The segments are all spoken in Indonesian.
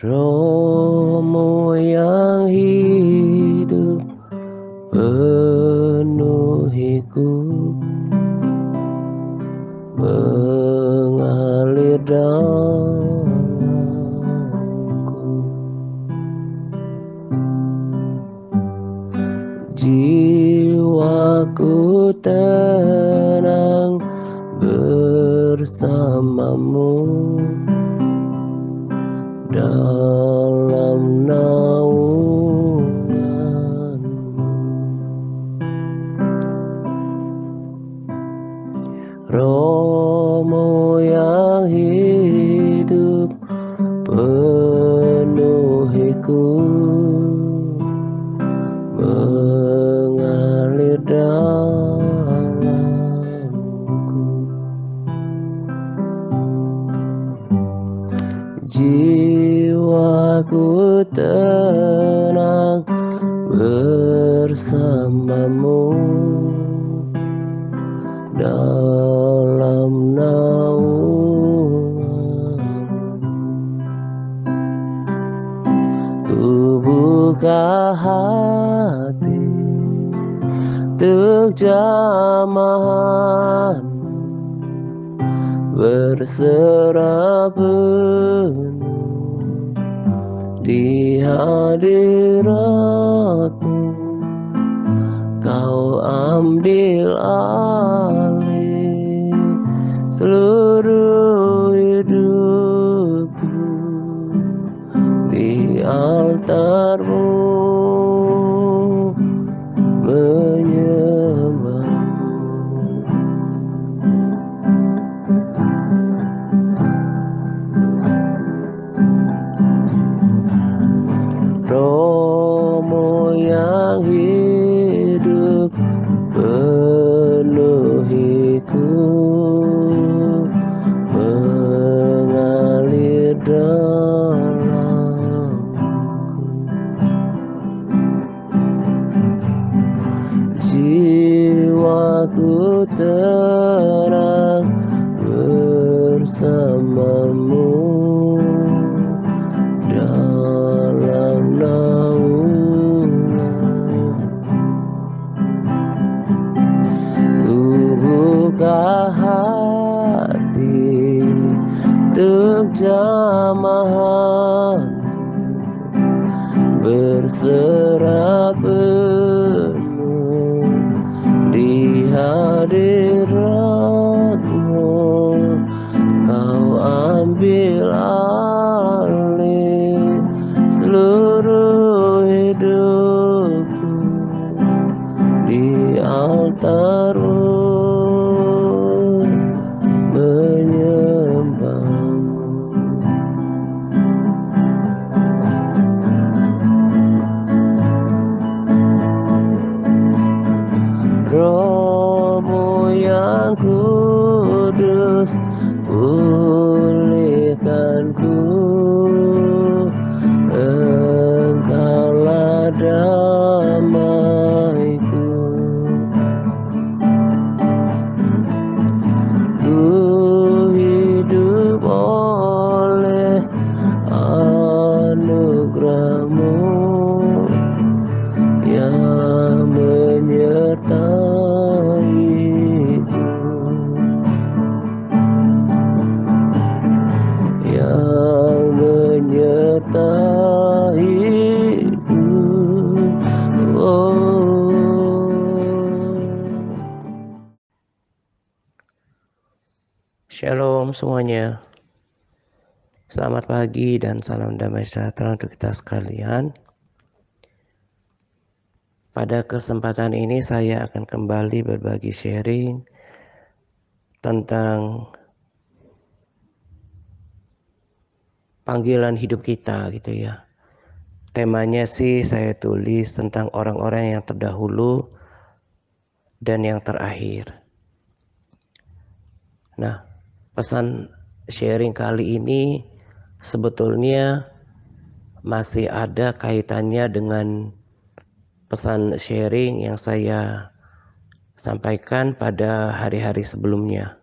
Romo yang hidup penuhiku, mengalir dalamku. Jiwaku tenang bersamamu dalam naunganmu. Romo yang hidup penuhiku, mengalir dalamku. Jiwaku tenang bersamamu dalam naungan. Ku buka hati untuk jamahan, berserah penuh di hadiratmu. Kau ambil alih seluruh hidupku di altarmu, menyembahmu. Romo yang hidup penuhiku, mengalir dalamku. Jiwaku tenang bersamamu dalam naungan. Ku buka hati untuk jamahan, berserah penuh di hadiratmu. Kau ambil alih seluruh hidupku di altarmu, menyembahmu. Romo yang kudus, pulihkanku. Engkaulah damaiku. Ku hidup oleh anugerah-Mu yang menyertaiku, yang menyertaiku. Oh. Shalom semuanya. Selamat pagi dan salam damai sejahtera untuk kita sekalian. Pada kesempatan ini saya akan kembali berbagi sharing tentang panggilan hidup kita gitu ya. Temanya sih saya tulis tentang orang-orang yang terdahulu dan yang terakhir. Nah, pesan sharing kali ini sebetulnya masih ada kaitannya dengan pesan sharing yang saya sampaikan pada hari-hari sebelumnya.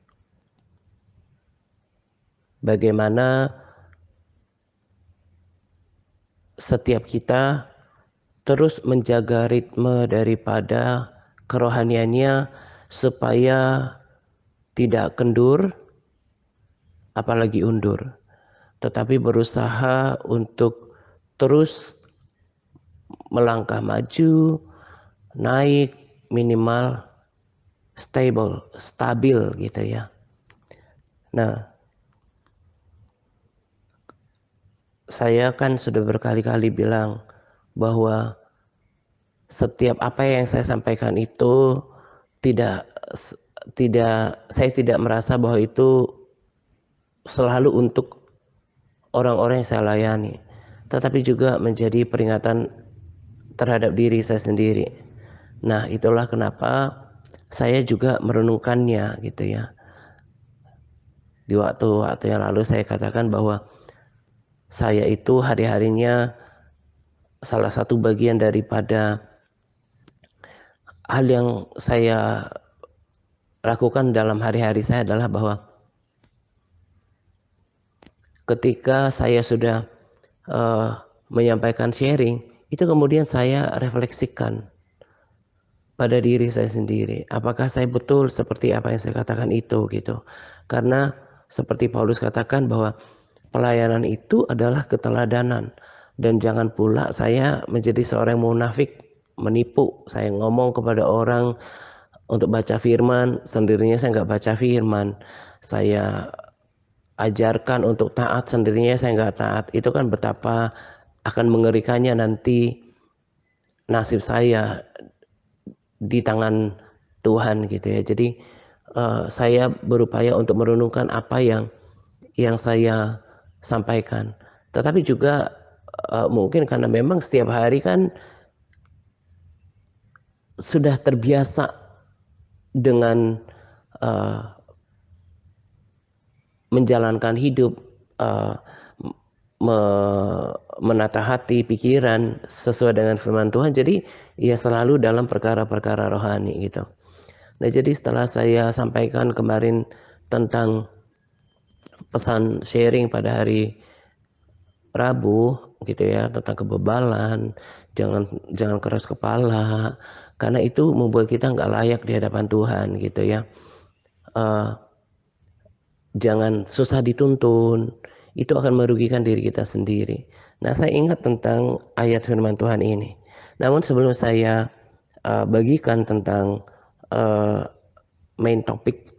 Bagaimana setiap kita terus menjaga ritme daripada kerohaniannya supaya tidak kendur apalagi undur, tetapi berusaha untuk terus melangkah maju, naik, minimal stabil gitu ya. Nah, saya kan sudah berkali-kali bilang bahwa setiap apa yang saya sampaikan itu tidak saya tidak merasa bahwa itu selalu untuk orang-orang yang saya layani, tetapi juga menjadi peringatan terhadap diri saya sendiri. Nah, itulah kenapa saya juga merenungkannya gitu ya. Di waktu-waktu yang lalu saya katakan bahwa saya itu hari-harinya salah satu bagian daripada hal yang saya lakukan dalam hari-hari saya adalah bahwa ketika saya sudah menyampaikan sharing, itu kemudian saya refleksikan pada diri saya sendiri. Apakah saya betul seperti apa yang saya katakan itu gitu. Karena seperti Paulus katakan bahwa pelayanan itu adalah keteladanan. Dan jangan pula saya menjadi seorang munafik, menipu. Saya ngomong kepada orang untuk baca firman, sendirinya saya nggak baca firman. Saya ajarkan untuk taat, sendirinya saya nggak taat. Itu kan betapa akan mengerikannya nanti nasib saya di tangan Tuhan gitu ya. Jadi saya berupaya untuk merenungkan apa yang saya sampaikan. Tetapi juga mungkin karena memang setiap hari kan sudah terbiasa dengan menjalankan hidup, menata hati, pikiran sesuai dengan firman Tuhan. Jadi ya selalu dalam perkara-perkara rohani gitu. Nah, jadi setelah saya sampaikan kemarin tentang pesan sharing pada hari Rabu gitu ya, tentang kebebalan, jangan keras kepala, karena itu membuat kita nggak layak di hadapan Tuhan gitu ya. Jangan susah dituntun, itu akan merugikan diri kita sendiri. Nah, saya ingat tentang ayat firman Tuhan ini. Namun sebelum saya bagikan tentang main topik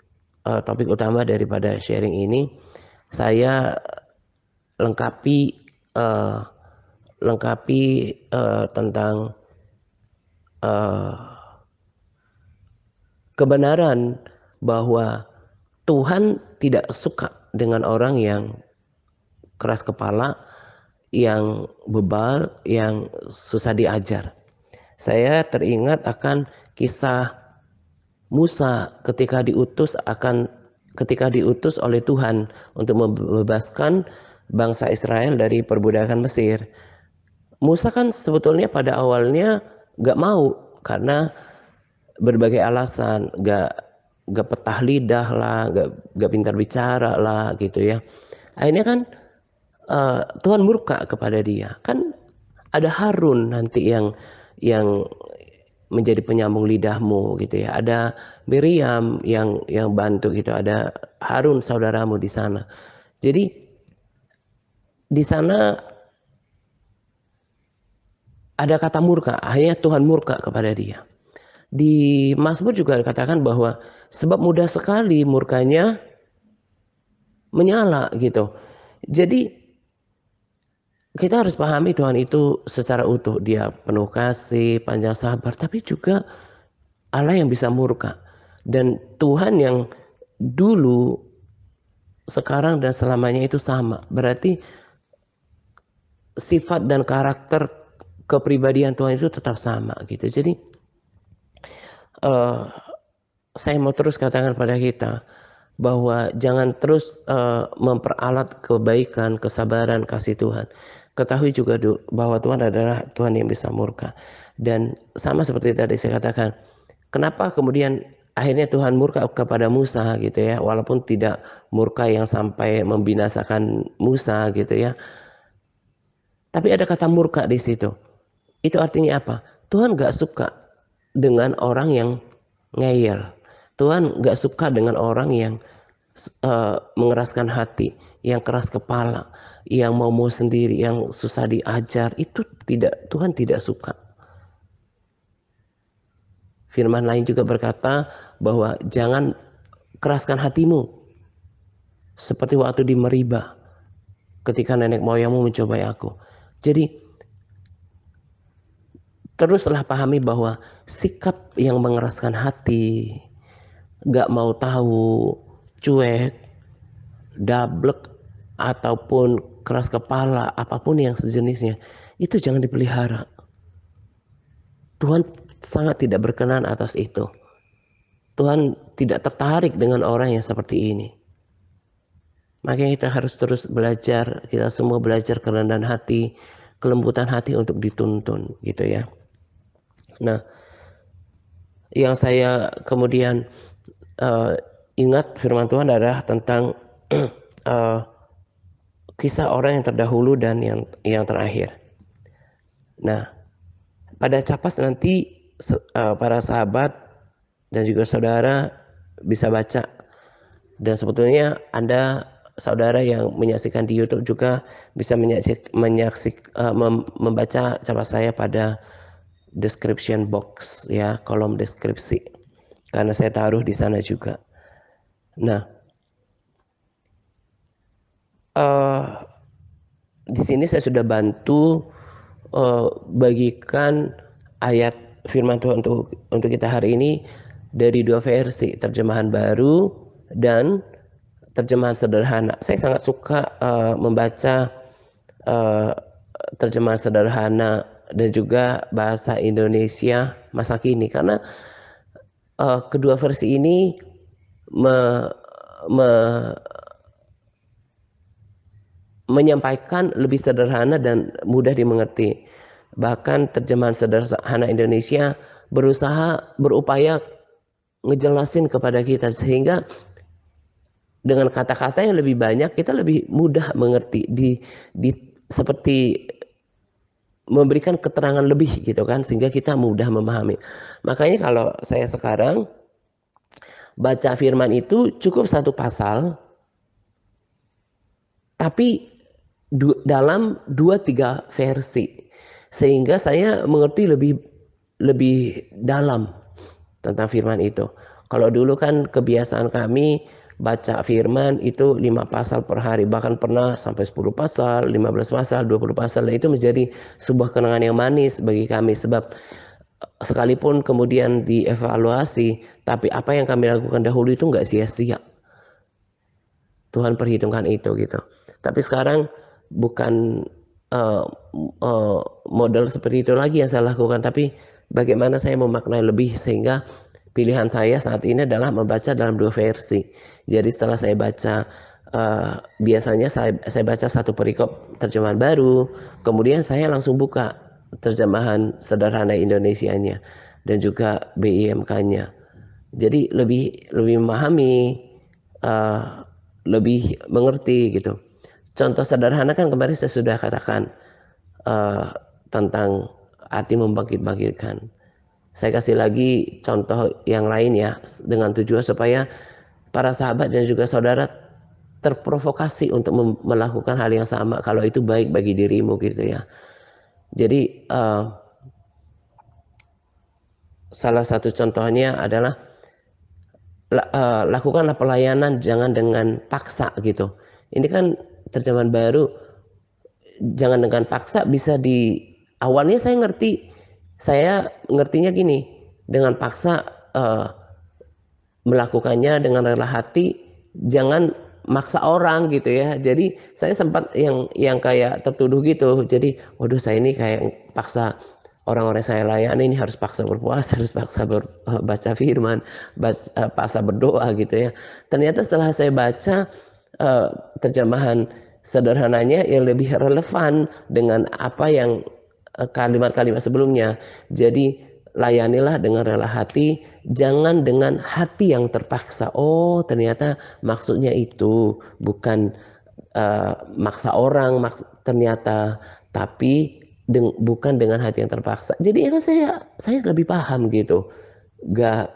utama daripada sharing ini, saya lengkapi tentang kebenaran bahwa Tuhan tidak suka dengan orang yang keras kepala, yang bebal, yang susah diajar. Saya teringat akan kisah Musa ketika diutus oleh Tuhan untuk membebaskan bangsa Israel dari perbudakan Mesir. Musa kan sebetulnya pada awalnya gak mau karena berbagai alasan, gak petah lidah lah, gak pintar bicara lah gitu ya. Akhirnya kan Tuhan murka kepada dia. Kan ada Harun nanti yang menjadi penyambung lidahmu gitu ya. Ada Miriam yang bantu gitu. Ada Harun saudaramu di sana. Jadi di sana ada kata murka. Akhirnya Tuhan murka kepada dia. Di Mazmur juga dikatakan bahwa sebab mudah sekali murkanya menyala gitu. Jadi kita harus pahami Tuhan itu secara utuh. Dia penuh kasih, panjang sabar, tapi juga Allah yang bisa murka. Dan Tuhan yang dulu, sekarang, dan selamanya itu sama. Berarti sifat dan karakter kepribadian Tuhan itu tetap sama gitu. Jadi saya mau terus katakan pada kita bahwa jangan terus memperalat kebaikan, kesabaran, kasih Tuhan. Ketahui juga bahwa Tuhan adalah Tuhan yang bisa murka. Dan sama seperti tadi saya katakan, kenapa kemudian akhirnya Tuhan murka kepada Musa gitu ya, walaupun tidak murka yang sampai membinasakan Musa gitu ya. Tapi ada kata murka di situ. Itu artinya apa? Tuhan gak suka dengan orang yang ngeyel. Tuhan gak suka dengan orang yang mengeraskan hati, yang keras kepala, yang mau sendiri, yang susah diajar. Itu Tuhan tidak suka. Firman lain juga berkata bahwa jangan keraskan hatimu seperti waktu di Meribah ketika nenek moyangmu mencobai aku. Jadi teruslah pahami bahwa sikap yang mengeraskan hati, gak mau tahu, cuek, dablek, ataupun keras kepala, apapun yang sejenisnya, itu jangan dipelihara. Tuhan sangat tidak berkenan atas itu. Tuhan tidak tertarik dengan orang yang seperti ini. Makanya kita harus terus belajar, kita semua belajar kerendahan hati, kelembutan hati untuk dituntun gitu ya. Nah, yang saya kemudian ingat firman Tuhan adalah tentang kisah orang yang terdahulu dan yang terakhir. Nah, pada Capas nanti para sahabat dan juga saudara bisa baca, dan sebetulnya Anda saudara yang menyaksikan di YouTube juga bisa membaca Capas saya pada description box ya, kolom deskripsi, karena saya taruh di sana juga. Nah, di sini saya sudah bantu bagikan ayat firman Tuhan untuk kita hari ini dari dua versi, terjemahan baru dan terjemahan sederhana. Saya sangat suka membaca terjemahan sederhana dan juga bahasa Indonesia masa kini, karena kedua versi ini menyampaikan lebih sederhana dan mudah dimengerti. Bahkan terjemahan sederhana Indonesia berupaya ngejelasin kepada kita, sehingga dengan kata-kata yang lebih banyak kita lebih mudah mengerti, seperti memberikan keterangan lebih gitu kan, sehingga kita mudah memahami. Makanya kalau saya sekarang baca firman itu cukup satu pasal, tapi dalam 2-3 versi, sehingga saya mengerti lebih dalam tentang firman itu. Kalau dulu kan kebiasaan kami baca firman itu 5 pasal per hari, bahkan pernah sampai 10 pasal, 15 pasal, 20 pasal. Dan itu menjadi sebuah kenangan yang manis bagi kami, sebab sekalipun kemudian dievaluasi, tapi apa yang kami lakukan dahulu itu nggak sia-sia. Tuhan perhitungkan itu gitu. Tapi sekarang bukan model seperti itu lagi yang saya lakukan, tapi bagaimana saya memaknai lebih, sehingga pilihan saya saat ini adalah membaca dalam 2 versi. Jadi setelah saya baca, biasanya saya baca satu perikop terjemahan baru, kemudian saya langsung buka terjemahan sederhana Indonesianya dan juga BIMK-nya. Jadi lebih memahami, lebih mengerti gitu. Contoh sederhana kan kemarin saya sudah katakan tentang arti membangkit-bangkitkan. Saya kasih lagi contoh yang lain ya, dengan tujuan supaya para sahabat dan juga saudara terprovokasi untuk melakukan hal yang sama kalau itu baik bagi dirimu gitu ya. Jadi salah satu contohnya adalah lakukanlah pelayanan jangan dengan paksa gitu. Ini kan terjemahan baru, jangan dengan paksa. Bisa awalnya saya ngertinya gini, dengan paksa melakukannya dengan rela hati, jangan maksa orang gitu ya. Jadi saya sempat yang kayak tertuduh gitu. Jadi waduh, saya ini kayak paksa orang-orang saya layani, ini harus paksa berpuasa, harus paksa baca firman, paksa berdoa gitu ya. Ternyata setelah saya baca terjemahan sederhananya yang lebih relevan dengan apa yang kalimat-kalimat sebelumnya. Jadi layanilah dengan rela hati, jangan dengan hati yang terpaksa. Oh, ternyata maksudnya itu bukan maksa orang ternyata, tapi bukan dengan hati yang terpaksa. Jadi itu saya lebih paham gitu, gak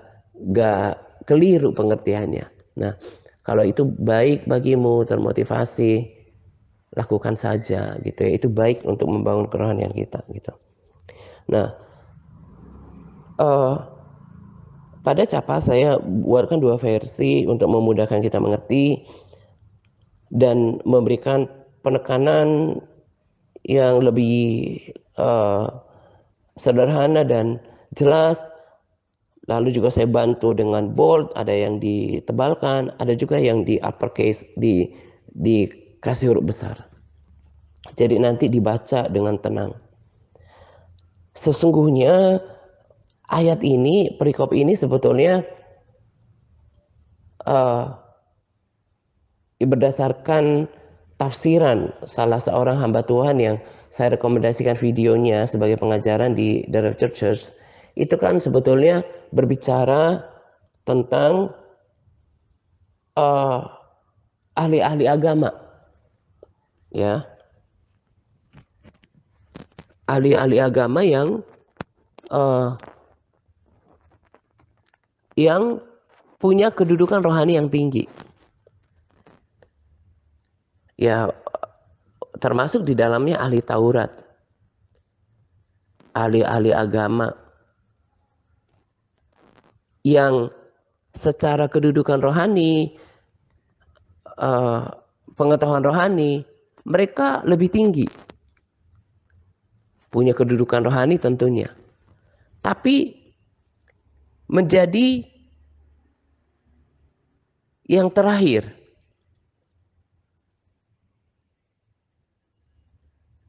keliru pengertiannya. Nah, kalau itu baik bagimu, termotivasi, lakukan saja gitu ya. Itu baik untuk membangun kerohanian kita gitu. Nah, pada Capa saya buatkan 2 versi untuk memudahkan kita mengerti dan memberikan penekanan yang lebih sederhana dan jelas. Lalu juga saya bantu dengan bold, ada yang ditebalkan, ada juga yang di uppercase, dikasih huruf besar. Jadi nanti dibaca dengan tenang. Sesungguhnya ayat ini, perikop ini sebetulnya berdasarkan tafsiran salah seorang hamba Tuhan yang saya rekomendasikan videonya sebagai pengajaran di The Rapture Church. Itu kan sebetulnya berbicara tentang ahli-ahli agama, ya, ahli-ahli agama yang punya kedudukan rohani yang tinggi, ya, termasuk di dalamnya ahli Taurat, ahli-ahli agama yang secara kedudukan rohani, pengetahuan rohani, mereka lebih tinggi, punya kedudukan rohani tentunya, tapi menjadi yang terakhir.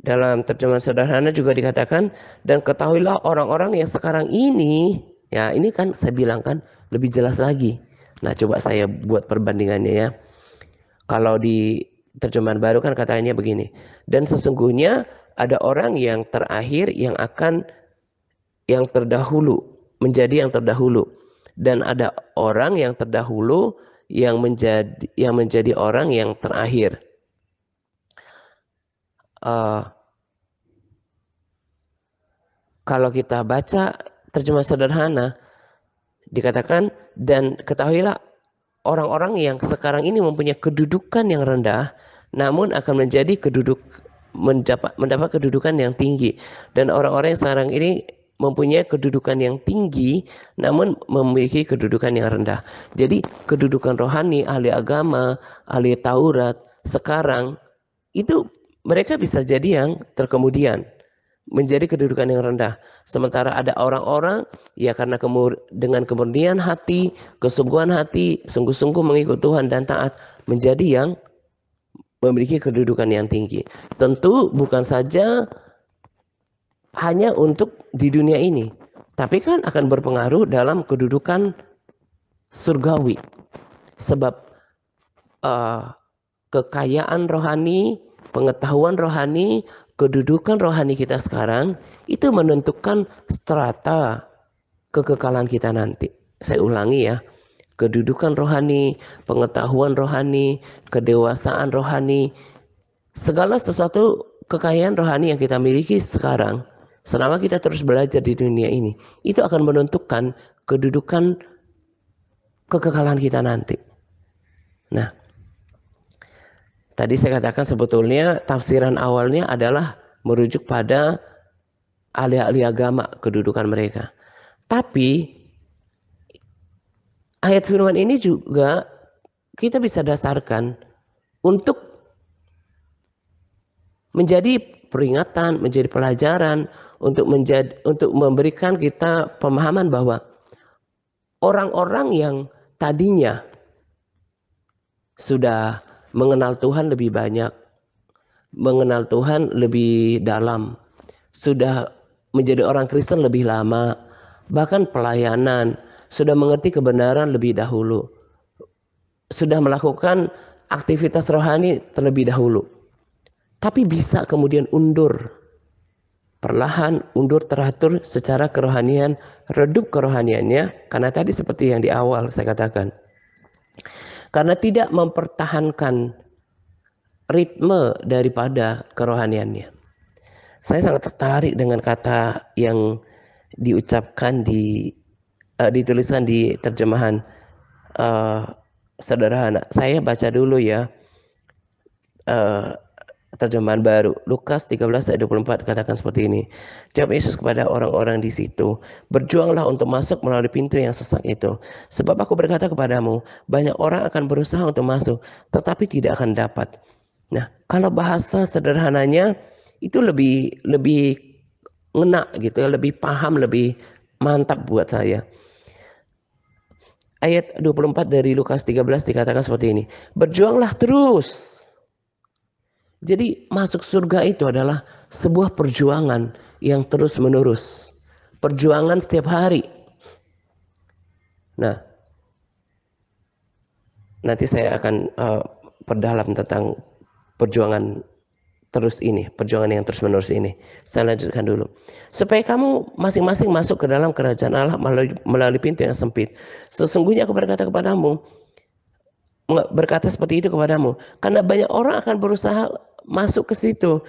Dalam terjemahan sederhana juga dikatakan, dan ketahuilah orang-orang yang sekarang ini, ya ini kan saya bilang kan lebih jelas lagi. Nah, coba saya buat perbandingannya ya. Kalau di terjemahan baru kan katanya begini, dan sesungguhnya ada orang yang terakhir yang akan yang terdahulu, menjadi yang terdahulu, dan ada orang yang terdahulu yang menjadi orang yang terakhir. Kalau kita baca terjemah sederhana, dikatakan, dan ketahuilah orang-orang yang sekarang ini mempunyai kedudukan yang rendah, namun akan mendapat kedudukan yang tinggi. Dan orang-orang yang sekarang ini mempunyai kedudukan yang tinggi, namun memiliki kedudukan yang rendah. Jadi kedudukan rohani, ahli agama, ahli Taurat, sekarang itu mereka bisa jadi yang terkemudian, menjadi kedudukan yang rendah. Sementara ada orang-orang ya karena dengan kemurnian hati, kesungguhan hati, sungguh-sungguh mengikut Tuhan dan taat, menjadi yang memiliki kedudukan yang tinggi. Tentu bukan saja hanya untuk di dunia ini, tapi kan akan berpengaruh dalam kedudukan surgawi. Sebab kekayaan rohani, pengetahuan rohani, kedudukan rohani kita sekarang itu menentukan strata kekekalan kita nanti. Saya ulangi ya, kedudukan rohani, pengetahuan rohani, kedewasaan rohani, segala sesuatu kekayaan rohani yang kita miliki sekarang, selama kita terus belajar di dunia ini, itu akan menentukan kedudukan kekekalan kita nanti. Nah, tadi saya katakan sebetulnya tafsiran awalnya adalah merujuk pada ahli-ahli agama, kedudukan mereka. Tapi ayat firman ini juga kita bisa dasarkan untuk menjadi peringatan, menjadi pelajaran, untuk memberikan kita pemahaman bahwa orang-orang yang tadinya sudah mengenal Tuhan lebih banyak, mengenal Tuhan lebih dalam, sudah menjadi orang Kristen lebih lama, bahkan pelayanan, sudah mengerti kebenaran lebih dahulu, sudah melakukan aktivitas rohani terlebih dahulu, tapi bisa kemudian perlahan undur teratur secara kerohanian, redup kerohaniannya, karena tadi seperti yang di awal saya katakan, karena tidak mempertahankan ritme daripada kerohaniannya. Saya sangat tertarik dengan kata yang diucapkan dituliskan di terjemahan sederhana. Saya baca dulu ya, terjemahan baru. Lukas 13 ayat 24 katakan seperti ini. Jawab Yesus kepada orang-orang di situ, berjuanglah untuk masuk melalui pintu yang sesak itu. Sebab aku berkata kepadamu, banyak orang akan berusaha untuk masuk, tetapi tidak akan dapat. Nah, kalau bahasa sederhananya itu lebih ngena gitu ya, lebih paham, lebih mantap buat saya. Ayat 24 dari Lukas 13 dikatakan seperti ini. Berjuanglah terus. Jadi masuk surga itu adalah sebuah perjuangan yang terus menerus. Perjuangan setiap hari. Nah, nanti saya akan perdalam tentang perjuangan terus ini, perjuangan yang terus menerus ini. Saya lanjutkan dulu. Supaya kamu masing-masing masuk ke dalam kerajaan Allah melalui pintu yang sempit. Sesungguhnya aku berkata seperti itu kepadamu, karena banyak orang akan berusaha masuk ke situ,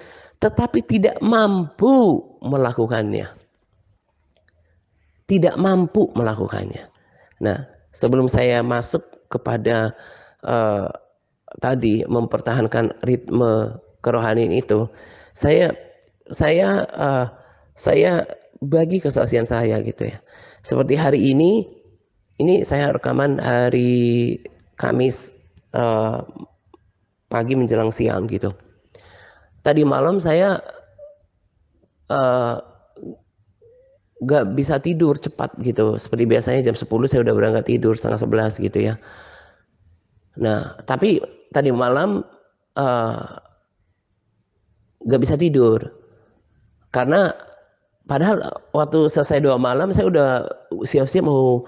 tetapi tidak mampu melakukannya. Tidak mampu melakukannya. Nah, sebelum saya masuk kepada tadi mempertahankan ritme kerohanian itu, saya bagi kesaksian saya gitu ya. Seperti hari ini saya rekaman hari Kamis pagi menjelang siang gitu. Tadi malam saya gak bisa tidur cepat gitu. Seperti biasanya jam 10 saya udah berangkat tidur, setengah 11 gitu ya. Nah, tapi tadi malam gak bisa tidur. Karena padahal waktu selesai doa malam saya udah siap-siap mau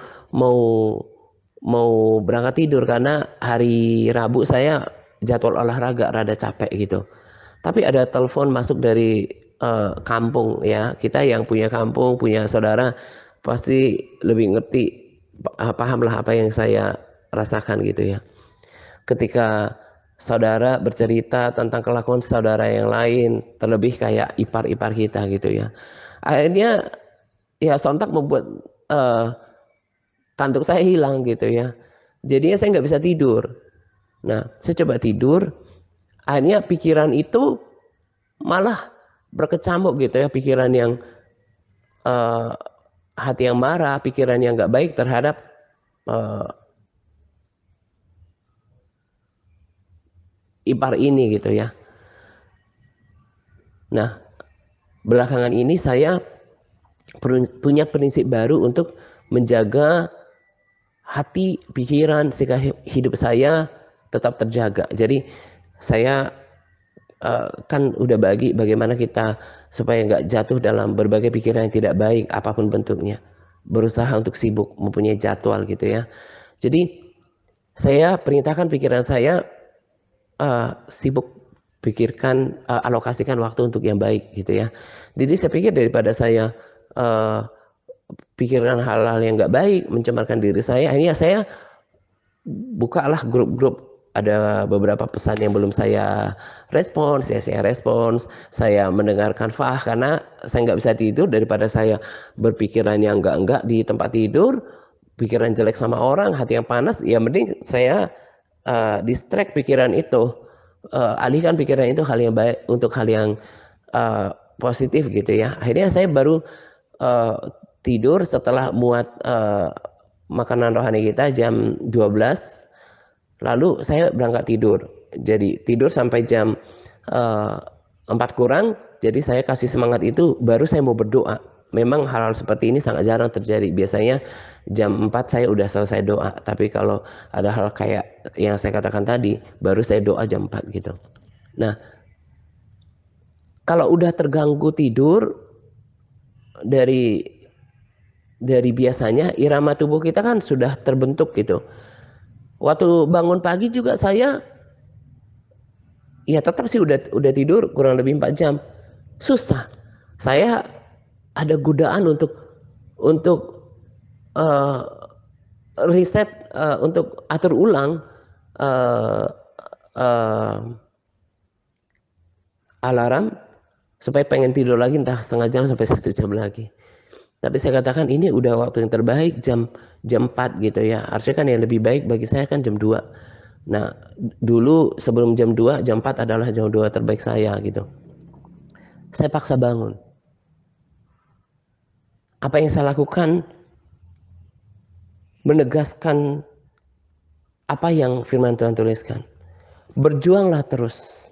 berangkat tidur, karena hari Rabu saya jadwal olahraga rada capek gitu. Tapi ada telepon masuk dari kampung ya. Kita yang punya kampung, punya saudara pasti lebih ngerti, pahamlah apa yang saya rasakan gitu ya. Ketika saudara bercerita tentang kelakuan saudara yang lain, terlebih kayak ipar-ipar kita gitu ya. Akhirnya ya sontak membuat kantuk saya hilang gitu ya. Jadinya saya nggak bisa tidur. Nah, saya coba tidur, akhirnya pikiran itu malah berkecamuk gitu ya, pikiran yang hati yang marah, pikiran yang nggak baik terhadap ipar ini gitu ya. Nah, belakangan ini saya punya prinsip baru untuk menjaga hati, pikiran, sikap hidup saya tetap terjaga. Jadi saya kan udah bagaimana kita supaya nggak jatuh dalam berbagai pikiran yang tidak baik apapun bentuknya. Berusaha untuk sibuk, mempunyai jadwal gitu ya. Jadi saya perintahkan pikiran saya sibuk pikirkan, alokasikan waktu untuk yang baik gitu ya. Jadi saya pikir daripada saya pikiran hal-hal yang nggak baik, mencemarkan diri saya, akhirnya saya bukalah grup-grup. Ada beberapa pesan yang belum saya respons, ya saya respons. Saya mendengarkan karena saya nggak bisa tidur, daripada saya berpikiran yang enggak di tempat tidur, pikiran jelek sama orang, hati yang panas, ya mending saya distract pikiran itu, alihkan pikiran itu hal yang baik, untuk hal yang positif gitu ya. Akhirnya saya baru tidur setelah muat makanan rohani kita jam 12, lalu saya berangkat tidur. Jadi tidur sampai jam 4 kurang, jadi saya kasih semangat itu, baru saya mau berdoa. Memang hal-hal seperti ini sangat jarang terjadi. Biasanya jam 4 saya udah selesai doa. Tapi kalau ada hal kayak yang saya katakan tadi, baru saya doa jam 4 gitu. Nah, kalau udah terganggu tidur dari biasanya, irama tubuh kita kan sudah terbentuk gitu. Waktu bangun pagi juga saya ya tetap sih udah tidur kurang lebih 4 jam. Susah. Saya ada godaan untuk riset, untuk atur ulang alarm supaya pengen tidur lagi entah setengah jam sampai 1 jam lagi. Tapi saya katakan ini udah waktu yang terbaik jam 4 gitu ya. Harusnya kan yang lebih baik bagi saya kan jam 2. Nah, dulu sebelum jam 2, jam 4 adalah jam 2 terbaik saya gitu. Saya paksa bangun. Apa yang saya lakukan menegaskan apa yang firman Tuhan tuliskan. Berjuanglah terus.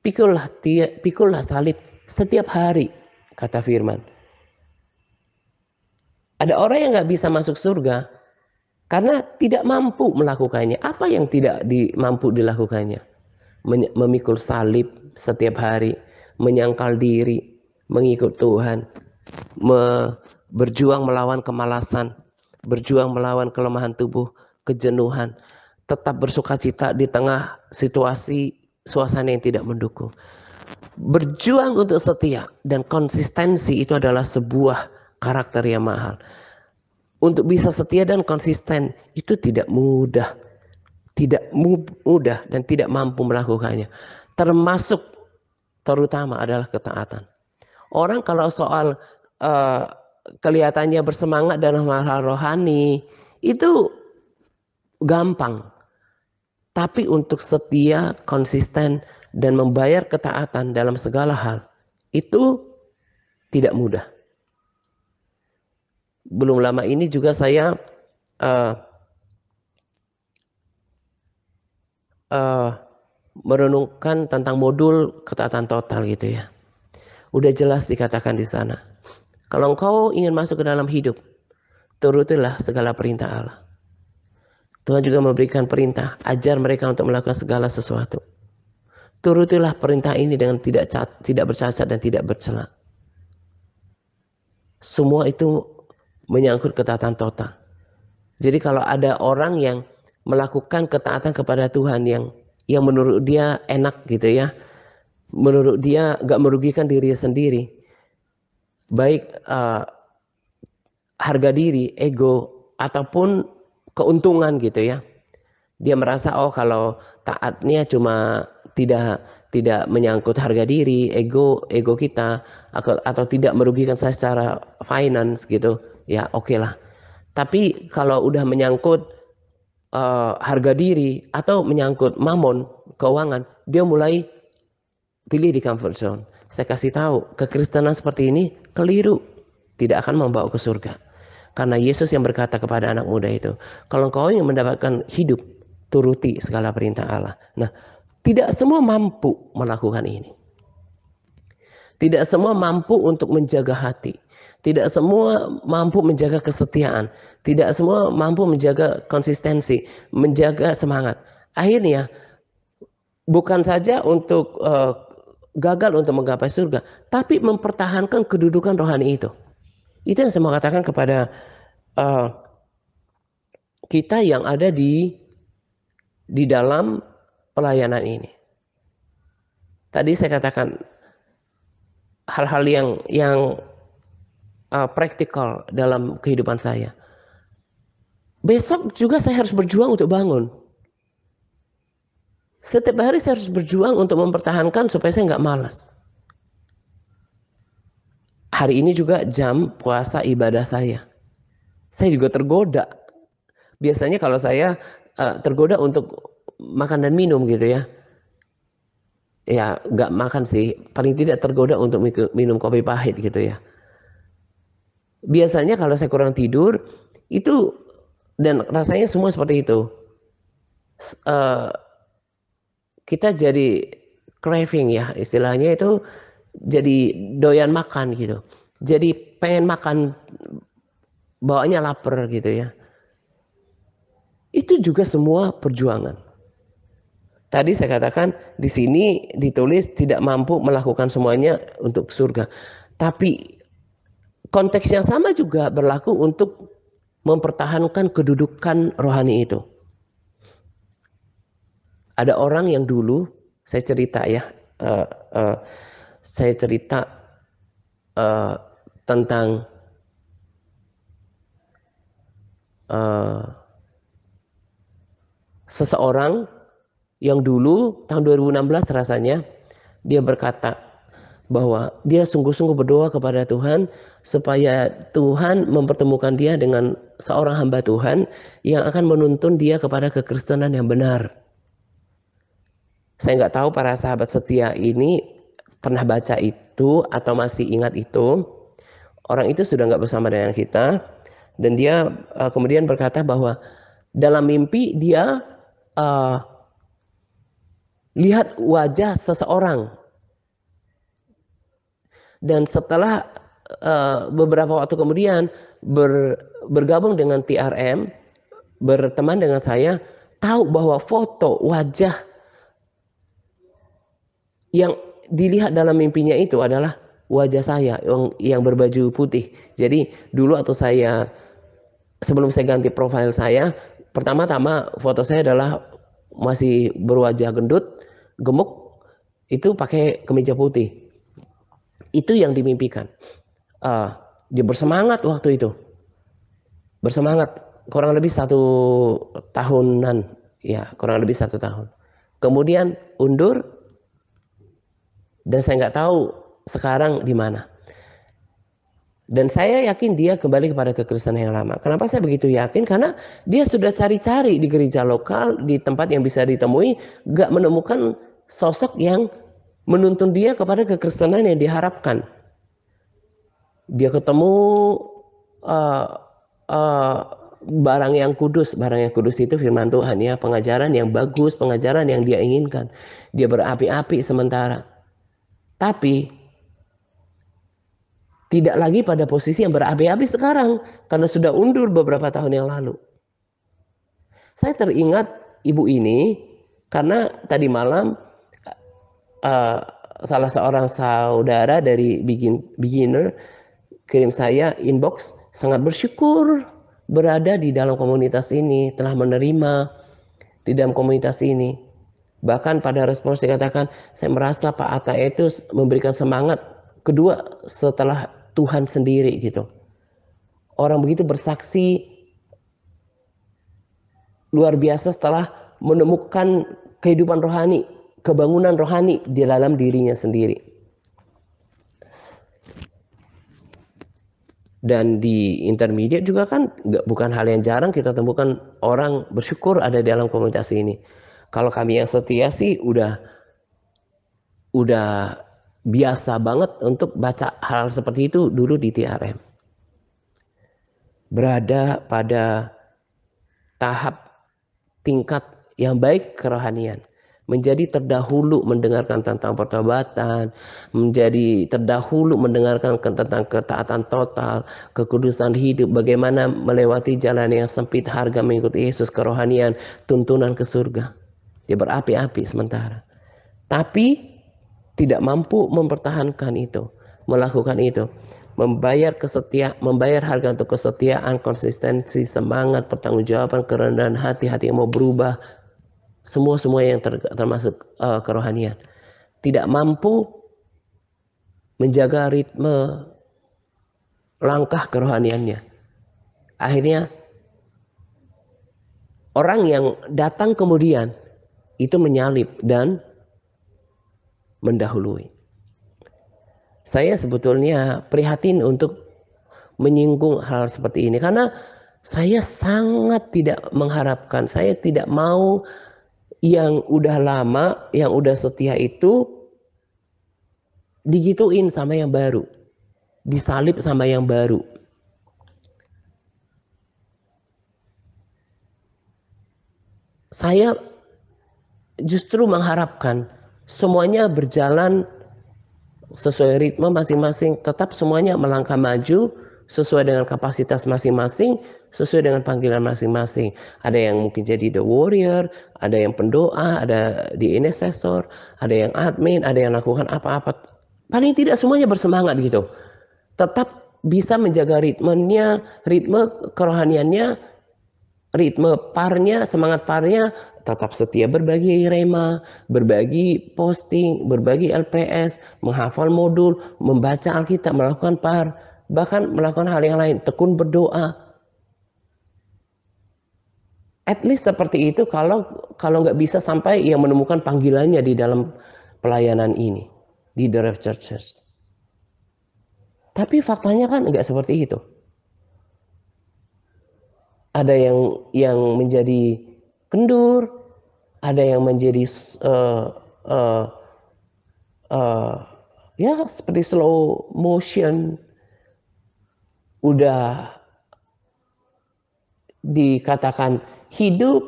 Pikullah salib setiap hari, kata firman. Ada orang yang gak bisa masuk surga karena tidak mampu melakukannya. Apa yang tidak mampu dilakukannya? Memikul salib setiap hari, menyangkal diri, mengikut Tuhan, berjuang melawan kemalasan, berjuang melawan kelemahan tubuh, kejenuhan, tetap bersukacita di tengah situasi suasana yang tidak mendukung. Berjuang untuk setia dan konsistensi itu adalah sebuah karakter yang mahal. Untuk bisa setia dan konsisten itu tidak mudah. Tidak mudah dan tidak mampu melakukannya. Terutama adalah ketaatan. Orang kalau soal kelihatannya bersemangat dalam hal rohani itu gampang. Tapi untuk setia, konsisten dan membayar ketaatan dalam segala hal itu tidak mudah. Belum lama ini juga saya merenungkan tentang modul ketaatan total gitu ya. Udah jelas dikatakan di sana. Kalau engkau ingin masuk ke dalam hidup, turutilah segala perintah Allah. Tuhan juga memberikan perintah, ajar mereka untuk melakukan segala sesuatu. Turutilah perintah ini dengan tidak bercacat dan tidak bercela. Semua itu menyangkut ketaatan total. Jadi kalau ada orang yang melakukan ketaatan kepada Tuhan yang menurut dia enak gitu ya, menurut dia gak merugikan diri sendiri, baik harga diri, ego, ataupun keuntungan gitu ya. Dia merasa oh kalau taatnya cuma tidak menyangkut harga diri, ego kita, atau tidak merugikan saya secara finance gitu, ya oke lah. Tapi kalau udah menyangkut harga diri atau menyangkut mamon, keuangan, dia mulai pilih di comfort zone. Saya kasih tahu, kekristenan seperti ini keliru, tidak akan membawa ke surga. Karena Yesus yang berkata kepada anak muda itu, kalau engkau ingin mendapatkan hidup, turuti segala perintah Allah. Nah, tidak semua mampu melakukan ini. Tidak semua mampu untuk menjaga hati. Tidak semua mampu menjaga kesetiaan. Tidak semua mampu menjaga konsistensi, menjaga semangat. Akhirnya, bukan saja untuk gagal untuk menggapai surga, tapi mempertahankan kedudukan rohani itu. Itu yang saya mau katakan kepada kita yang ada di dalam pelayanan ini. Tadi saya katakan hal-hal yang praktikal dalam kehidupan saya. Besok juga saya harus berjuang untuk bangun. Setiap hari saya harus berjuang untuk mempertahankan supaya saya nggak malas. Hari ini juga jam puasa ibadah saya. Saya juga tergoda. Biasanya kalau saya tergoda untuk makan dan minum gitu ya. Ya nggak makan sih. Paling tidak tergoda untuk minum kopi pahit gitu ya. Biasanya kalau saya kurang tidur itu, dan rasanya semua seperti itu. Kita jadi craving ya, istilahnya itu jadi doyan makan gitu. Jadi pengen makan, bawaannya lapar gitu ya. Itu juga semua perjuangan. Tadi saya katakan di sini ditulis tidak mampu melakukan semuanya untuk surga. Tapi konteks yang sama juga berlaku untuk mempertahankan kedudukan rohani itu. Ada orang yang dulu, saya cerita ya, saya cerita tentang seseorang yang dulu tahun 2016 rasanya dia berkata, bahwa dia sungguh-sungguh berdoa kepada Tuhan supaya Tuhan mempertemukan dia dengan seorang hamba Tuhan yang akan menuntun dia kepada kekristenan yang benar. Saya nggak tahu para sahabat setia ini pernah baca itu atau masih ingat itu. Orang itu sudah nggak bersama dengan kita, dan dia kemudian berkata bahwa dalam mimpi dia lihat wajah seseorang, dan setelah beberapa waktu kemudian bergabung dengan TRM, berteman dengan saya, tahu bahwa foto wajah yang dilihat dalam mimpinya itu adalah wajah saya yang berbaju putih. Jadi dulu atau sebelum saya ganti profil saya, pertama-tama foto saya adalah masih berwajah gendut, gemuk, itu pakai kemeja putih. Itu yang dimimpikan. Dia bersemangat waktu itu. Bersemangat kurang lebih 1 tahunan. Ya, kurang lebih 1 tahun. Kemudian undur, dan saya nggak tahu sekarang di mana. Dan saya yakin dia kembali kepada kekristenan yang lama. Kenapa saya begitu yakin? Karena dia sudah cari-cari di gereja lokal, di tempat yang bisa ditemui, nggak menemukan sosok yang menuntun dia kepada kekristenan yang diharapkan. Dia ketemu barang yang kudus. Barang yang kudus itu firman Tuhan, ya, pengajaran yang bagus, pengajaran yang dia inginkan. Dia berapi-api sementara. Tapi tidak lagi pada posisi yang berapi-api sekarang, karena sudah undur beberapa tahun yang lalu. Saya teringat ibu ini karena tadi malam salah seorang saudara dari beginner kirim saya inbox, sangat bersyukur berada di dalam komunitas ini, telah menerima di dalam komunitas ini. Bahkan pada respons saya katakan, saya merasa Pak Atta itu memberikan semangat kedua setelah Tuhan sendiri gitu. Orang begitu bersaksi luar biasa setelah menemukan kehidupan rohani, kebangunan rohani di dalam dirinya sendiri. Dan di intermediate juga kan bukan hal yang jarang kita temukan orang bersyukur ada di dalam komunitas ini. Kalau kami yang setia sih udah biasa banget untuk baca hal seperti itu dulu di TRM. Berada pada tahap tingkat yang baik kerohanian. Menjadi terdahulu mendengarkan tentang pertobatan, menjadi terdahulu mendengarkan tentang ketaatan total, kekudusan hidup, bagaimana melewati jalan yang sempit, harga mengikuti Yesus, kerohanian, tuntunan ke surga. Dia berapi-api sementara. Tapi tidak mampu mempertahankan itu, melakukan itu. Membayar harga untuk kesetiaan, konsistensi, semangat, pertanggungjawaban, kerendahan hati yang mau berubah, semua yang termasuk kerohanian. Tidak mampu menjaga ritme langkah kerohaniannya. Akhirnya orang yang datang kemudian itu menyalip dan mendahului. Saya sebetulnya prihatin untuk menyinggung hal seperti ini karena saya sangat tidak mengharapkan, saya tidak mau yang udah lama, yang udah setia itu digituin sama yang baru, disalib sama yang baru. Saya justru mengharapkan semuanya berjalan sesuai ritme masing-masing, tetap semuanya melangkah maju sesuai dengan kapasitas masing-masing, sesuai dengan panggilan masing-masing. Ada yang mungkin jadi the warrior, ada yang pendoa, ada di intercessor, ada yang admin, ada yang lakukan apa-apa. Paling tidak semuanya bersemangat gitu. Tetap bisa menjaga ritmenya, ritme kerohaniannya, ritme parnya, semangat parnya, tetap setia berbagi rema, berbagi posting, berbagi LPS, menghafal modul, membaca Alkitab, melakukan par, bahkan melakukan hal yang lain, tekun berdoa. At least seperti itu kalau nggak bisa sampai yang menemukan panggilannya di dalam pelayanan ini, di The Rev Churches. Tapi faktanya kan enggak seperti itu. Ada yang menjadi kendur, ada yang menjadi ya seperti slow motion, udah dikatakan hidup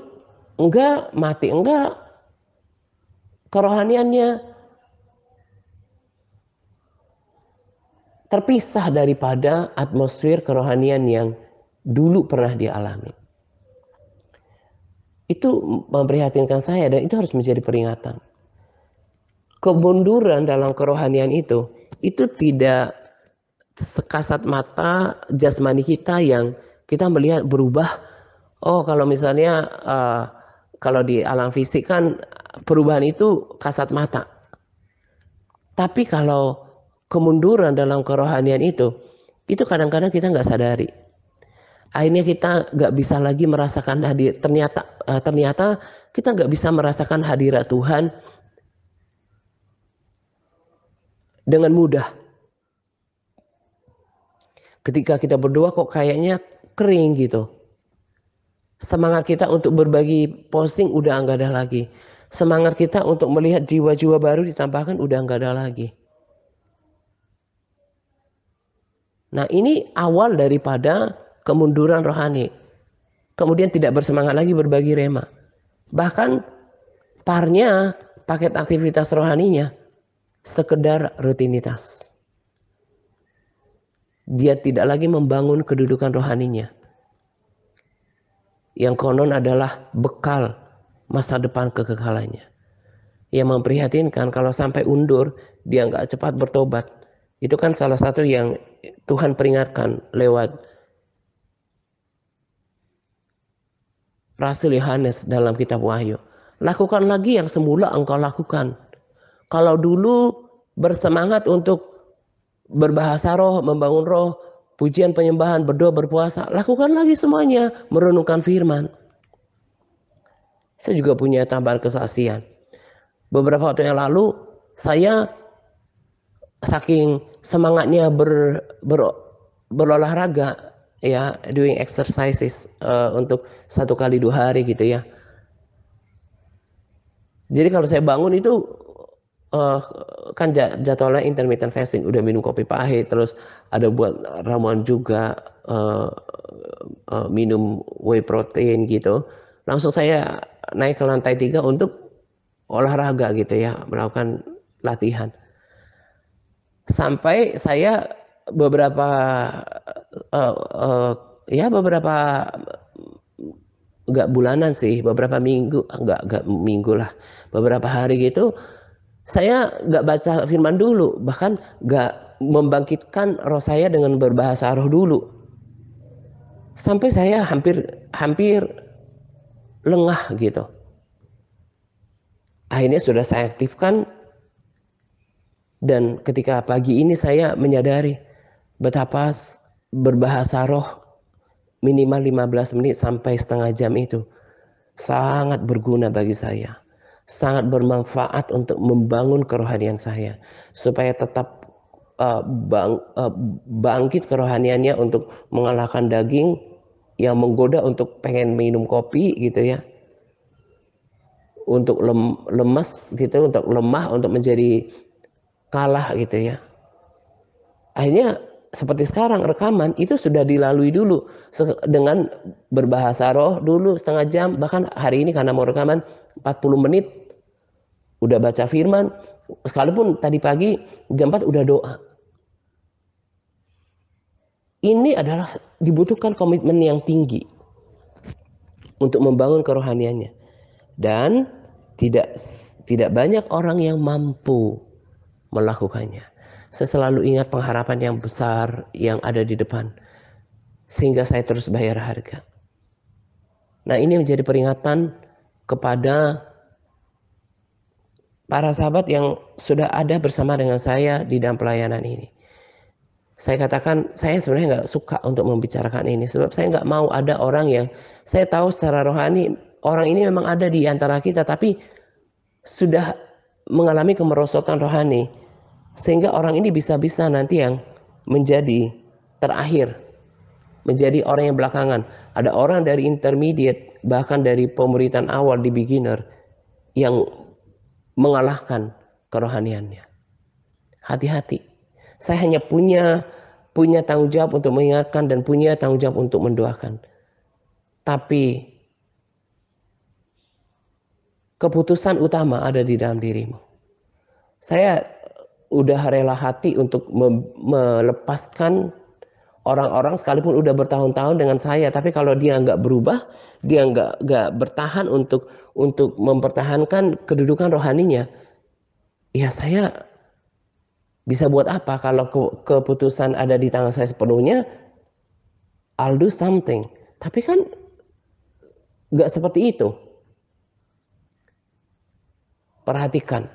enggak, mati enggak, kerohaniannya terpisah daripada atmosfer kerohanian yang dulu pernah dialami. Itu memprihatinkan saya dan itu harus menjadi peringatan. Kemunduran dalam kerohanian itu tidak sekasat mata jasmani kita yang kita melihat berubah. Oh, kalau misalnya kalau di alam fisik kan perubahan itu kasat mata. Tapi kalau kemunduran dalam kerohanian itu kadang-kadang kita nggak sadari. Akhirnya kita nggak bisa lagi merasakan hadir. Ternyata kita nggak bisa merasakan hadirat Tuhan dengan mudah. Ketika kita berdoa kok kayaknya kering gitu. Semangat kita untuk berbagi posting udah nggak ada lagi. Semangat kita untuk melihat jiwa-jiwa baru ditambahkan udah nggak ada lagi. Nah, ini awal daripada kemunduran rohani. Kemudian tidak bersemangat lagi berbagi rema. Bahkan parnya, paket aktivitas rohaninya sekedar rutinitas. Dia tidak lagi membangun kedudukan rohaninya. Yang konon adalah bekal masa depan kekekalannya. Yang memprihatinkan kalau sampai undur, dia nggak cepat bertobat. Itu kan salah satu yang Tuhan peringatkan lewat Rasul Yohanes dalam kitab Wahyu. Lakukan lagi yang semula engkau lakukan. Kalau dulu bersemangat untuk berbahasa roh, membangun roh, pujian penyembahan, berdoa, berpuasa, lakukan lagi semuanya, merenungkan firman. Saya juga punya tambahan kesaksian. Beberapa waktu yang lalu, saya saking semangatnya berolahraga, ya, doing exercises untuk 1 kali 2 hari gitu ya. Jadi kalau saya bangun itu kan jadwalnya intermittent fasting, udah minum kopi pahit, terus ada buat ramuan juga, minum whey protein gitu. Langsung saya naik ke lantai 3 untuk olahraga gitu ya, melakukan latihan. Sampai saya beberapa enggak bulanan sih, beberapa minggu, enggak minggu lah, beberapa hari gitu, saya enggak baca firman dulu, bahkan enggak membangkitkan roh saya dengan berbahasa roh dulu. Sampai saya hampir lengah gitu. Akhirnya sudah saya aktifkan, dan ketika pagi ini saya menyadari betapa berbahasa roh minimal 15 menit sampai setengah jam itu sangat berguna bagi saya. Sangat bermanfaat untuk membangun kerohanian saya. Supaya tetap bangkit kerohaniannya untuk mengalahkan daging yang menggoda untuk pengen minum kopi gitu ya. Untuk lemas gitu, untuk lemah, untuk menjadi kalah gitu ya. Akhirnya seperti sekarang rekaman itu sudah dilalui dulu dengan berbahasa roh dulu setengah jam, bahkan hari ini karena mau rekaman 40 menit udah baca firman, sekalipun tadi pagi jam 4 udah doa. Ini adalah dibutuhkan komitmen yang tinggi untuk membangun kerohaniannya, dan tidak banyak orang yang mampu melakukannya. Saya selalu ingat pengharapan yang besar yang ada di depan, sehingga saya terus bayar harga. Nah, ini menjadi peringatan kepada para sahabat yang sudah ada bersama dengan saya di dalam pelayanan ini. Saya katakan, saya sebenarnya nggak suka untuk membicarakan ini, sebab saya nggak mau ada orang yang saya tahu secara rohani, orang ini memang ada di antara kita, tapi sudah mengalami kemerosotan rohani. Sehingga orang ini bisa-bisa nanti yang menjadi terakhir, menjadi orang yang belakangan. Ada orang dari intermediate, bahkan dari pemuritan awal di beginner, yang mengalahkan kerohaniannya. Hati-hati. Saya hanya punya tanggung jawab untuk mengingatkan dan punya tanggung jawab untuk mendoakan. Tapi keputusan utama ada di dalam dirimu. Saya udah rela hati untuk melepaskan orang-orang sekalipun udah bertahun-tahun dengan saya, tapi kalau dia nggak berubah, dia nggak bertahan untuk mempertahankan kedudukan rohaninya, ya saya bisa buat apa kalau keputusan ada di tangan saya sepenuhnya? I'll do something. Tapi kan nggak seperti itu. Perhatikan.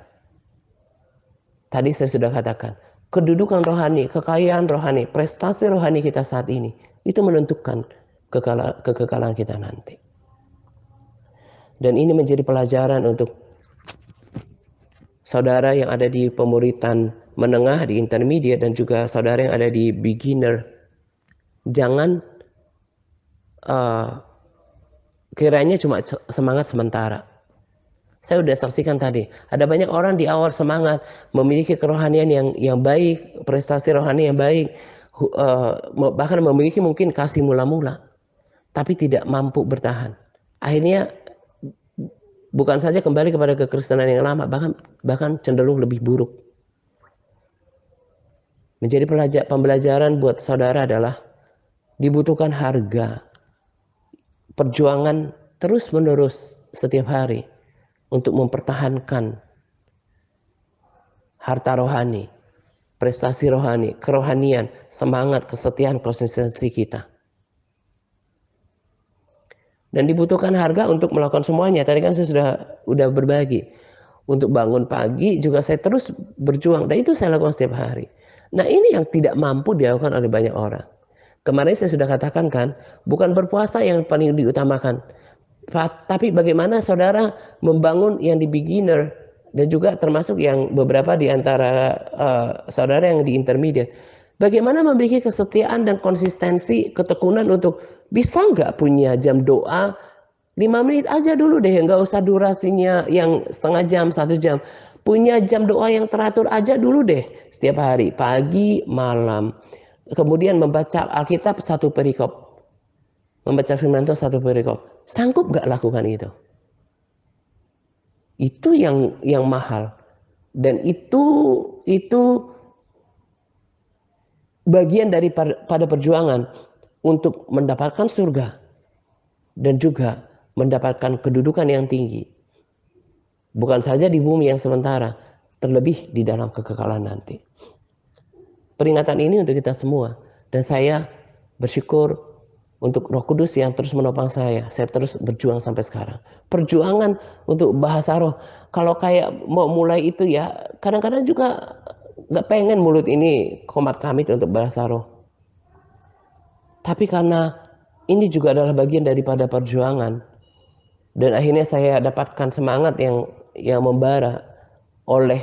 Tadi saya sudah katakan, kedudukan rohani, kekayaan rohani, prestasi rohani kita saat ini, itu menentukan kekekalan kita nanti. Dan ini menjadi pelajaran untuk saudara yang ada di pemuritan menengah, di intermediate, dan juga saudara yang ada di beginner. Jangan kiranya cuma semangat sementara. Saya sudah saksikan tadi, ada banyak orang di awal semangat, memiliki kerohanian yang baik, prestasi rohani yang baik, bahkan memiliki mungkin kasih mula-mula, tapi tidak mampu bertahan. Akhirnya bukan saja kembali kepada kekristenan yang lama, bahkan cenderung lebih buruk. Menjadi pembelajaran buat saudara adalah dibutuhkan harga, perjuangan terus-menerus setiap hari untuk mempertahankan harta rohani, prestasi rohani, kerohanian, semangat, kesetiaan, konsistensi kita. Dan dibutuhkan harga untuk melakukan semuanya. Tadi kan saya sudah berbagi. Untuk bangun pagi juga saya terus berjuang. Dan itu saya lakukan setiap hari. Nah ini yang tidak mampu dilakukan oleh banyak orang. Kemarin saya sudah katakan kan, bukan berpuasa yang paling diutamakan. Tapi bagaimana saudara membangun yang di beginner dan juga termasuk yang beberapa di antara saudara yang di intermediate. Bagaimana memiliki kesetiaan dan konsistensi, ketekunan untuk bisa nggak punya jam doa 5 menit aja dulu deh, nggak usah durasinya yang setengah jam, 1 jam. Punya jam doa yang teratur aja dulu deh setiap hari, pagi, malam. Kemudian membaca Alkitab 1 perikop. Membaca firman Tuhan 1 perikop. Sanggup gak lakukan itu? Itu yang mahal. Dan itu bagian daripada perjuangan untuk mendapatkan surga. Dan juga mendapatkan kedudukan yang tinggi. Bukan saja di bumi yang sementara, terlebih di dalam kekekalan nanti. Peringatan ini untuk kita semua. Dan saya bersyukur untuk Roh Kudus yang terus menopang saya terus berjuang sampai sekarang. Perjuangan untuk bahasa roh. Kalau kayak mau mulai itu ya, kadang-kadang juga nggak pengen mulut ini komat kamit untuk bahasa roh. Tapi karena ini juga adalah bagian daripada perjuangan, dan akhirnya saya dapatkan semangat yang membara oleh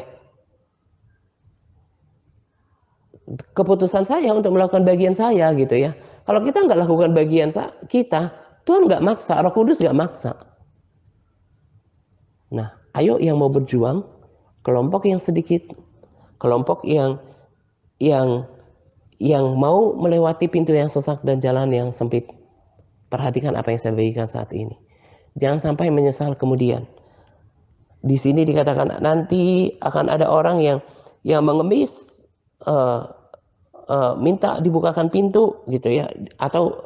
keputusan saya untuk melakukan bagian saya gitu ya. Kalau kita nggak lakukan bagian kita, Tuhan nggak maksa, Roh Kudus nggak maksa. Nah, ayo yang mau berjuang, kelompok yang sedikit, kelompok yang mau melewati pintu yang sesak dan jalan yang sempit. Perhatikan apa yang saya bagikan saat ini. Jangan sampai menyesal kemudian. Di sini dikatakan nanti akan ada orang yang mengemis, minta dibukakan pintu gitu ya, atau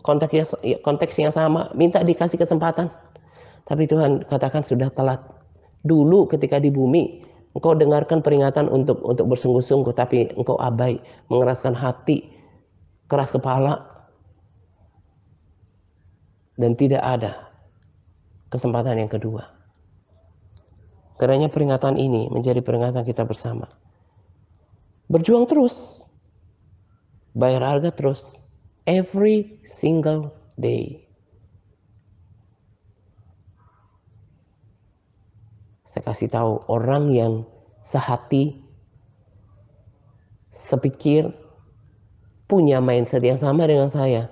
konteks yang sama, minta dikasih kesempatan. Tapi Tuhan katakan sudah telat. Dulu ketika di bumi, engkau dengarkan peringatan untuk bersungguh-sungguh, tapi engkau abai, mengeraskan hati, keras kepala, dan tidak ada kesempatan yang kedua. Karena peringatan ini menjadi peringatan kita bersama. Berjuang terus, bayar harga terus, every single day. Saya kasih tahu orang yang sehati, sepikir, punya mindset yang sama dengan saya,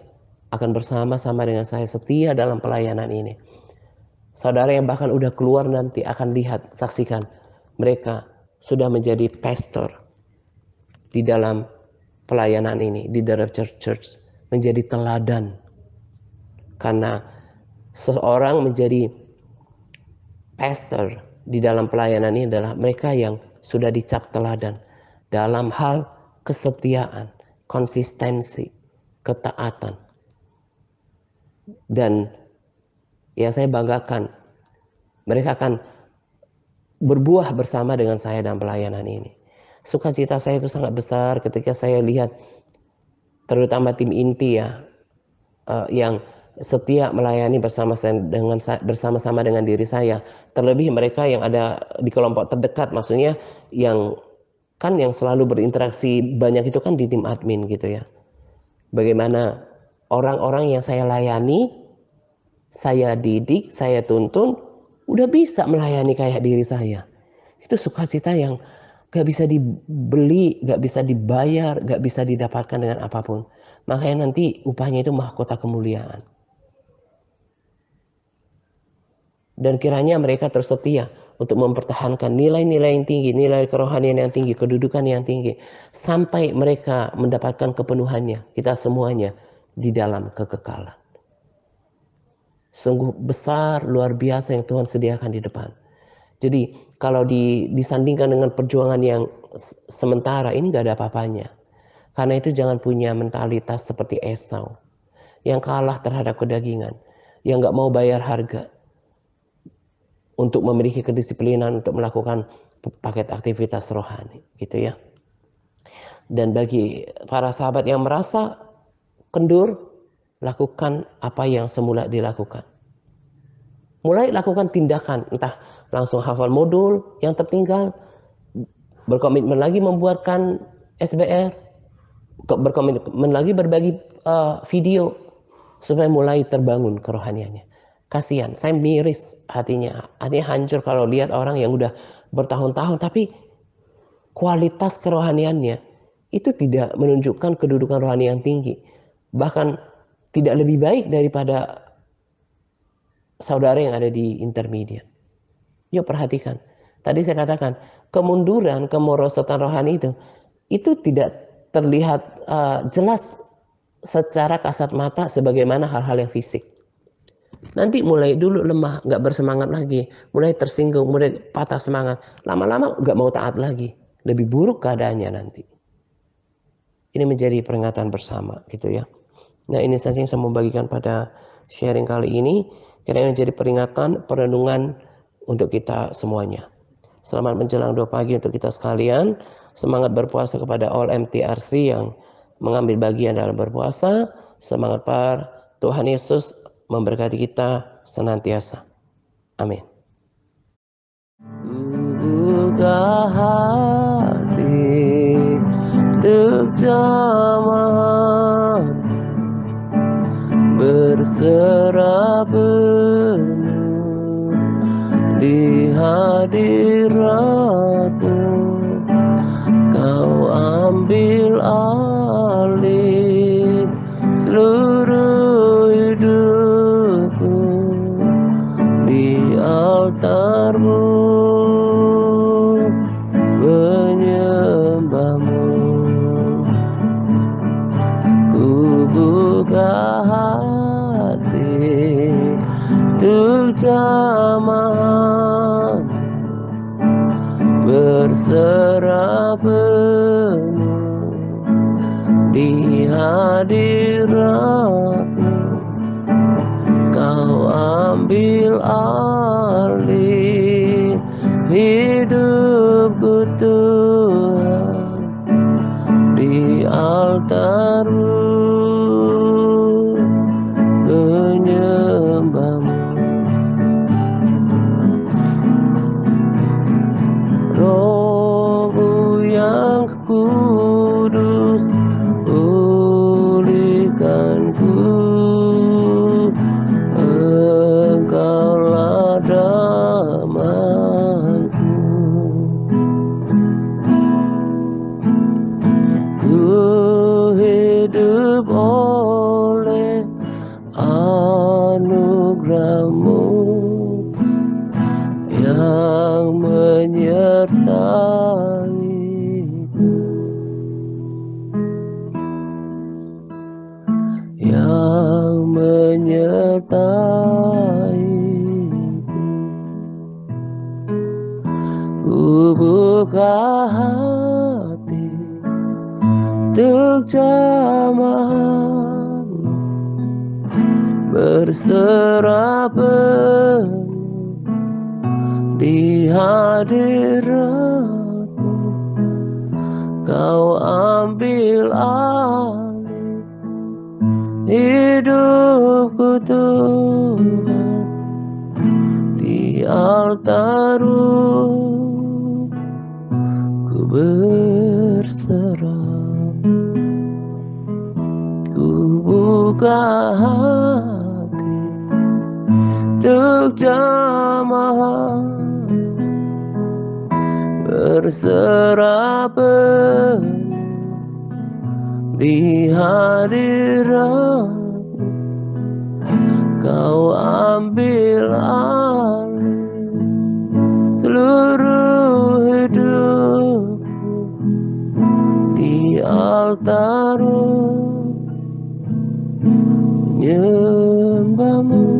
akan bersama-sama dengan saya setia dalam pelayanan ini. Saudara yang bahkan udah keluar nanti akan lihat, saksikan, mereka sudah menjadi pastor di dalam pelayanan ini, di dalam church, menjadi teladan. Karena seorang menjadi pastor di dalam pelayanan ini adalah mereka yang sudah dicap teladan dalam hal kesetiaan, konsistensi, ketaatan. Dan ya saya banggakan, mereka akan berbuah bersama dengan saya dalam pelayanan ini. Sukacita saya itu sangat besar ketika saya lihat terutama tim inti ya, yang setia melayani bersama-sama dengan diri saya. Terlebih mereka yang ada di kelompok terdekat, maksudnya yang selalu berinteraksi banyak itu kan di tim admin gitu ya. Bagaimana orang-orang yang saya layani, saya didik, saya tuntun, udah bisa melayani kayak diri saya. Itu sukacita yang gak bisa dibeli, gak bisa dibayar, gak bisa didapatkan dengan apapun. Makanya nanti upahnya itu mahkota kemuliaan. Dan kiranya mereka terus setia untuk mempertahankan nilai-nilai yang tinggi, nilai kerohanian yang tinggi, kedudukan yang tinggi, sampai mereka mendapatkan kepenuhannya, kita semuanya di dalam kekekalan. Sungguh besar, luar biasa yang Tuhan sediakan di depan. Jadi kalau disandingkan dengan perjuangan yang sementara, ini gak ada apa-apanya. Karena itu jangan punya mentalitas seperti Esau, yang kalah terhadap kedagingan, yang gak mau bayar harga untuk memiliki kedisiplinan untuk melakukan paket aktivitas rohani, gitu ya. Dan bagi para sahabat yang merasa kendur, lakukan apa yang semula dilakukan. Mulai lakukan tindakan, entah langsung hafal modul yang tertinggal, berkomitmen lagi membuatkan SBR, berkomitmen lagi berbagi video, supaya mulai terbangun kerohaniannya. Kasihan, saya miris hatinya hancur kalau lihat orang yang udah bertahun-tahun tapi kualitas kerohaniannya itu tidak menunjukkan kedudukan rohani yang tinggi, bahkan tidak lebih baik daripada saudara yang ada di intermediate. Yuk perhatikan, tadi saya katakan kemunduran, kemerosotan rohani itu tidak terlihat jelas secara kasat mata sebagaimana hal-hal yang fisik. Nanti mulai dulu lemah, gak bersemangat lagi, mulai tersinggung, mulai patah semangat, lama-lama gak mau taat lagi, lebih buruk keadaannya nanti. Ini menjadi peringatan bersama gitu ya. Nah ini saja yang saya mau bagikan pada sharing kali ini, kiranya menjadi peringatan, perenungan untuk kita semuanya. Selamat menjelang 2 pagi untuk kita sekalian. Semangat berpuasa kepada all MTRC yang mengambil bagian dalam berpuasa. Semangat Tuhan Yesus memberkati kita senantiasa. Amin. Buka hati untuk jamaah, berserah penuh di hadirat-Mu. Kau ambil alih seluruh hidupku di altar-Mu, menyembah-Mu. Ku buka hati untuk jamaah, berserah penuh di hadirat-Mu. Kau ambil alih hidupku Tuhan di altar-Mu, menyembah-Mu. Roh-Mu yang kudus, pulihkanku. Engkaulah damaiku. menyertaiku, yang menyertaiku. Ku buka hati untuk jamahanmu, berserah penuh di hadiratmu. Kau ambil alih hidupku Tuhan, di altar-Mu ku berserah. Ku buka hati untuk jamaah, berserah penuh di hadirat-Mu. Kau ambil alih seluruh hidupku, di altar-Mu menyembah-Mu.